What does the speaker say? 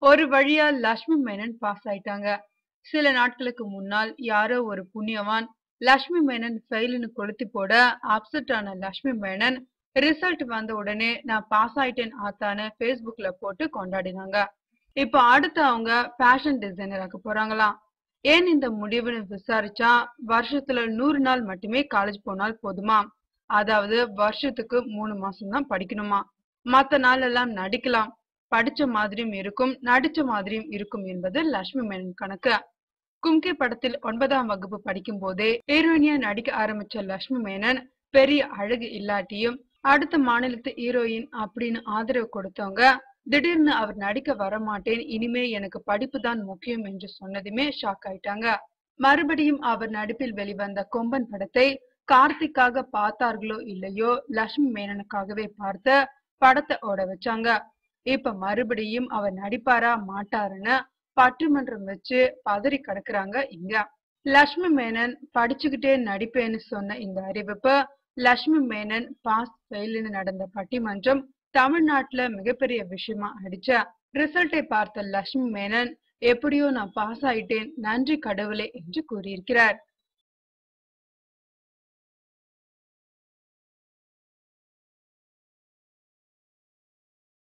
ஒரு வழியா லட்சுமி மேனன் பாஸ் ஆயிட்டாங்க. சில நாட்களுக்கு முன்னால் யாரோ ஒரு புண்ணியவான் லட்சுமி மேனன் ஃபெயில்னு கொளுத்தி போட அப்செட் ஆன லட்சுமி மேனன் ரிசல்ட் வந்த உடனே நான் பாஸ் ஆயிட்டேன் ஆத்தான்னு Facebookல போட்டு கொண்டாடினாங்க. இப்ப அடுத்து அவங்க ஃபேஷன் டிசைனர் ஆக போறாங்களாம். ஏன் இந்த முடிவுன்னு விசாரிச்சா வருஷத்துல 100 நாள் மட்டுமே காலேஜ் போனால் போதுமா, அதாவது வருஷத்துக்கு 3 மாசம் தான் படிக்கணுமா, மத்த நாள் எல்லாம் நடிக்கலாம், படிச்ச மாதிரியும் இருக்கும் நடிச்ச மாதிரியும் இருக்கும் என்பது லட்சுமி மேனன் கணக்கு. கும்கி படத்தில் 9ஆம் வகுப்பு படிக்கும் போதே ஹீரோயினியா நடிக்க ஆரம்பிச்ச லட்சுமி மேனன் பெரிய அழகு இல்லாட்டியும் அடுத்த மாநிலத்து ஹீரோயின் அப்படின்னு ஆதரவு கொடுத்தவங்க திடீர்னு அவர் நடிக்க வரமாட்டேன், இனிமே எனக்கு படிப்பு தான் முக்கியம் என்று சொன்னதுமே ஷாக் ஆயிட்டாங்க. மறுபடியும் அவர் நடிப்பில் வெளிவந்த கொம்பன் படத்தை கார்த்திக்காக பார்த்தார்களோ இல்லையோ லட்சுமி மேனனுக்காகவே பார்த்து படத்தை ஓட வச்சாங்க. இப்ப மறுபடியும் அவர் நடிப்பாரா மாட்டாருன்னு பட்டிமன்றம் வச்சு பதறி கிடக்குறாங்க இங்க. லட்சுமி மேனன் படிச்சுக்கிட்டே நடிப்பேன்னு சொன்ன இந்த அறிவிப்பு லட்சுமி மேனன் பாஸ் ஃபெயில்னு நடந்த பட்டிமன்றம் தமிழ்நாட்டுல மிகப்பெரிய விஷயமா ஆயிடுச்ச. ரிசல்ட்டை பார்த்த லட்சுமி மேனன் எப்படியோ நான் பாஸ் ஆயிட்டேன், நன்றி கடவுளே என்று கூறியிருக்கிறார்.